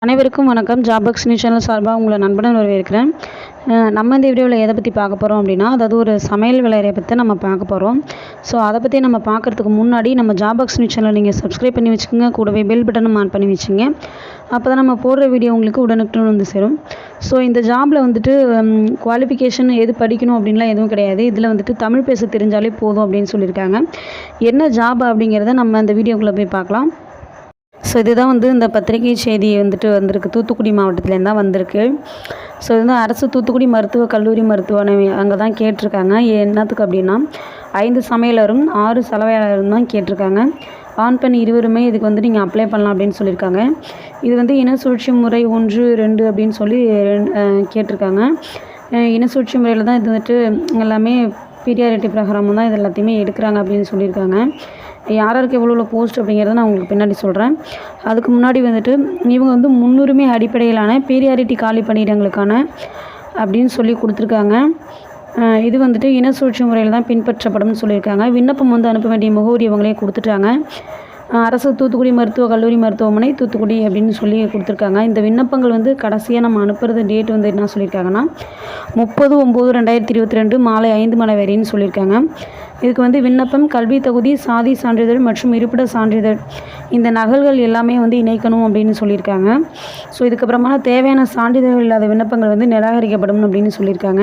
அனைவருக்கும் வணக்கம். ஜாபக்ஸ் news channel சார்பாக உங்களை நண்பனுடன் வரவேற்கிறேன். நம்ம இந்த வீடியோவில் எதை பற்றி பார்க்க போகிறோம் அப்படின்னா, அதாவது ஒரு சமையல் வேலையை பற்றி நம்ம பார்க்க போகிறோம். ஸோ அதை பற்றி நம்ம பார்க்குறதுக்கு முன்னாடி நம்ம ஜாபக்ஸ் நியூஸ் சேனலை நீங்கள் சப்ஸ்கிரைப் பண்ணி வச்சுக்கோங்க. கூடவே பெல் பட்டனும் ஆன் பண்ணி வச்சுங்க. அப்போ தான் நம்ம போடுற வீடியோ உங்களுக்கு உடனுக்குடன் வந்து சேரும். ஸோ இந்த ஜாபில் வந்துட்டு குவாலிஃபிகேஷன் எது படிக்கணும் அப்படின்லாம் எதுவும் கிடையாது. இதில் வந்துட்டு தமிழ் பேச தெரிஞ்சாலே போதும் அப்படின்னு சொல்லியிருக்காங்க. என்ன ஜாப் அப்படிங்கிறத நம்ம இந்த வீடியோக்குள்ளே போய் பார்க்கலாம். ஸோ இதுதான் வந்து இந்த பத்திரிகை செய்தி வந்திருக்கு. தூத்துக்குடி மாவட்டத்துலேருந்து தான் வந்திருக்கு. ஸோ இது வந்து அரசு தூத்துக்குடி மருத்துவக் கல்லூரி மருத்துவமனை அங்கே தான் கேட்டிருக்காங்க. என்னத்துக்கு அப்படின்னா 5 சமையலரும் 6 சலவையாளரும் தான் கேட்டிருக்காங்க. ஆண் பெண் இருவருமே இதுக்கு வந்து நீங்கள் அப்ளை பண்ணலாம் அப்படின்னு சொல்லியிருக்காங்க. இது வந்து இன சுழற்சி முறை 1, 2 அப்படின்னு சொல்லி கேட்டிருக்காங்க. இன சுழற்சி முறையில் தான் இது வந்துட்டு எல்லாமே பீரியாரிட்டி பிரகாரமும் தான் இது எல்லாத்தையுமே எடுக்கிறாங்க அப்படின்னு சொல்லியிருக்காங்க. யாருக்கு எவ்வளோ போஸ்ட் அப்படிங்கிறத நான் உங்களுக்கு பின்னாடி சொல்கிறேன். அதுக்கு முன்னாடி வந்துட்டு இவங்க வந்து முன்னுரிமை அடிப்படையிலான பீரியாரிட்டி காலி பணியிடங்களுக்கான அப்படின்னு சொல்லி கொடுத்துருக்காங்க. இது வந்துட்டு இன சுழற்சி முறையில் தான் பின்பற்றப்படும்னு சொல்லியிருக்காங்க. விண்ணப்பம் வந்து அனுப்ப வேண்டிய முகவரி இவங்களே கொடுத்துட்டாங்க. அரசு தூத்துக்குடி மருத்துவக் கல்லூரி மருத்துவமனை தூத்துக்குடி அப்படின்னு சொல்லி கொடுத்துருக்காங்க. இந்த விண்ணப்பங்கள் வந்து கடைசியாக நம்ம அனுப்புறது டேட் வந்து என்ன சொல்லியிருக்காங்கன்னா 30/9/2022 மாலை 5 மணி வரைன்னு சொல்லியிருக்காங்க. இதுக்கு வந்து விண்ணப்பம், கல்வி தகுதி, சாதி சான்றிதழ் மற்றும் இருப்பிட சான்றிதழ் இந்த நகல்கள் எல்லாமே வந்து இணைக்கணும் அப்படின்னு சொல்லியிருக்காங்க. ஸோ இதுக்கப்புறமா தேவையான சான்றிதழ் இல்லாத விண்ணப்பங்கள் வந்து நிராகரிக்கப்படும் அப்படின்னு சொல்லியிருக்காங்க.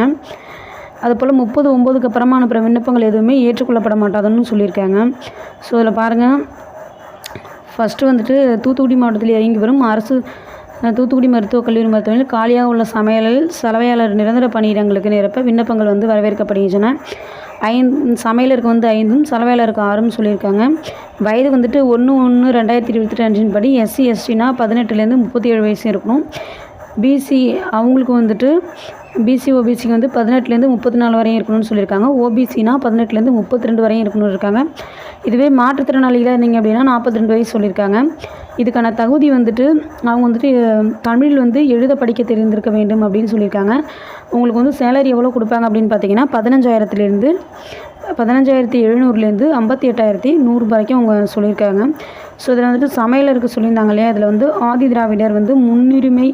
அதுபோல் 30/9க்கு அப்புறமா அனுப்புகிற விண்ணப்பங்கள் எதுவுமே ஏற்றுக்கொள்ளப்பட மாட்டாதுன்னு சொல்லியிருக்காங்க. ஸோ இதில் பாருங்கள், ஃபஸ்ட்டு வந்துட்டு தூத்துக்குடி மாவட்டத்தில் இயங்கி வரும் அரசு தூத்துக்குடி மருத்துவக் கல்லூரி மருத்துவமனையில் காலியாக உள்ள சலவையாளர் நிரந்தர பணியிடங்களுக்கு நிரப்ப விண்ணப்பங்கள் வந்து வரவேற்கப்படுகின்றன. 5 சமையலருக்கு வந்து 5ம் சலவையாளருக்கு 6ம் சொல்லியிருக்காங்க. வயது வந்துட்டு 1/1/2022 படி எஸ்சி எஸ்டினா 18லேருந்து 37 வயசு இருக்கணும். பிசி அவங்களுக்கு வந்துட்டு ஓபிசிக்கு வந்து 18லேருந்து 34 வரையும் இருக்கணும்னு சொல்லியிருக்காங்க. ஓபிசினா 18லேருந்து 32 வரையும் இருக்கணும்னு இருக்காங்க. இதுவே மாற்றுத்திறனாளிகளாக இருந்தீங்க அப்படின்னா 42 வயசு சொல்லியிருக்காங்க. இதுக்கான தகுதி வந்துட்டு அவங்க வந்துட்டு தமிழ் வந்து எழுத படிக்க தெரிந்திருக்க வேண்டும் அப்படின்னு சொல்லியிருக்காங்க. உங்களுக்கு வந்து சேலரி எவ்வளோ கொடுப்பாங்க அப்படின்னு பார்த்தீங்கன்னா 15,000லேருந்து 15,700லேருந்து 58,100 வரைக்கும் அவங்க சொல்லியிருக்காங்க. ஸோ இதில் வந்துட்டு சமையலருக்கு சொல்லியிருந்தாங்க இல்லையா, இதில் வந்து ஆதி திராவிடர் வந்து முன்னுரிமை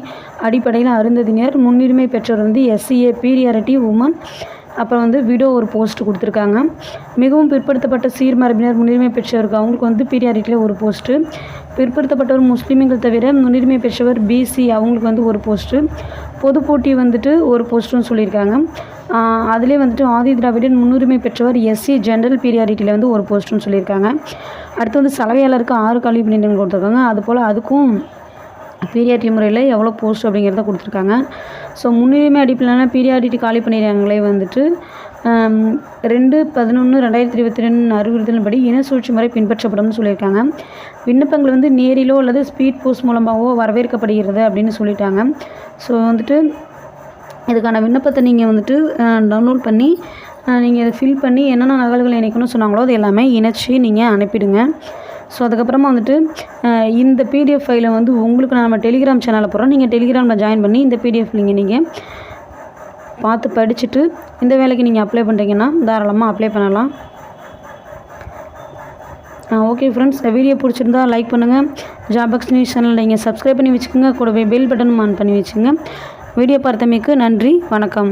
அடிப்படையில் அருந்ததினர், முன்னுரிமை பெற்றோர் வந்து எஸ்சிஏ பீரியாரிட்டி உமன், அப்புறம் வந்து விடோ ஒரு போஸ்ட் கொடுத்துருக்காங்க. மிகவும் பிற்படுத்தப்பட்ட சீர்மரபினர் முன்னுரிமை பெற்றவருக்கு அவங்களுக்கு வந்து பீரியாரிட்டியில் ஒரு போஸ்ட்டு. பிற்படுத்தப்பட்டவர் முஸ்லீம்கள் தவிர முன்னுரிமை பெற்றவர் பிசி அவங்களுக்கு வந்து ஒரு போஸ்ட்டு. பொது போட்டி வந்துட்டு ஒரு போஸ்ட்டுன்னு சொல்லியிருக்காங்க. அதிலே வந்துட்டு ஆதி திராவிடன் முன்னுரிமை பெற்றவர் எஸ்சி ஜென்ரல் பீரியாரிட்டியில் வந்து ஒரு போஸ்ட்டுன்னு சொல்லியிருக்காங்க. அடுத்து வந்து சலவையாளருக்கு 6 கல்வி பணியிடங்கள் கொடுத்துருக்காங்க. அதுபோல் அதுக்கும் பீரியாரிட்டி முறையில் எவ்வளோ போஸ்ட் அப்படிங்கிறத கொடுத்துருக்காங்க. ஸோ முன்னுரிமை அடிப்படையிலான பீரியாரிட்டி காலி பணியிடங்களை வந்துட்டு 2/11/2022 அறிவுறுத்தலின்படி இன சூழ்ச்சி முறை பின்பற்றப்படும்னு சொல்லியிருக்காங்க. விண்ணப்பங்கள் வந்து நேரிலோ அல்லது ஸ்பீட் போஸ்ட் மூலமாகவோ வரவேற்கப்படுகிறது அப்படின்னு சொல்லிட்டாங்க. ஸோ வந்துட்டு இதுக்கான விண்ணப்பத்தை நீங்கள் வந்துட்டு டவுன்லோட் பண்ணி நீங்கள் இதை ஃபில் பண்ணி என்னென்ன நகல்கள் இணைக்கணும்னு சொன்னாங்களோ அது எல்லாமே இணைச்சி நீங்கள் அனுப்பிடுங்க. ஸோ அதுக்கப்புறமா வந்துட்டு இந்த பிடிஎஃப் ஃபைலை வந்து உங்களுக்கு நம்ம டெலிகிராம் சேனலில் போகிறோம். நீங்கள் டெலிகிராமில் ஜாயின் பண்ணி இந்த பிடிஎஃப் நீங்கள் பார்த்து படிச்சுட்டு இந்த வேலைக்கு நீங்கள் அப்ளை பண்ணுறீங்கன்னா தாராளமாக அப்ளை பண்ணலாம். ஓகே ஃப்ரெண்ட்ஸ், இந்த வீடியோ பிடிச்சிருந்தா லைக் பண்ணுங்கள். ஜாபக்ஸ் நியூஸ் சேனலில் நீங்கள் சப்ஸ்கிரைப் பண்ணி வச்சுக்கோங்க. கூடவே பெல் பட்டனும் ஆன் பண்ணி வச்சுக்கோங்க. வீடியோ பார்த்தமைக்கு நன்றி, வணக்கம்.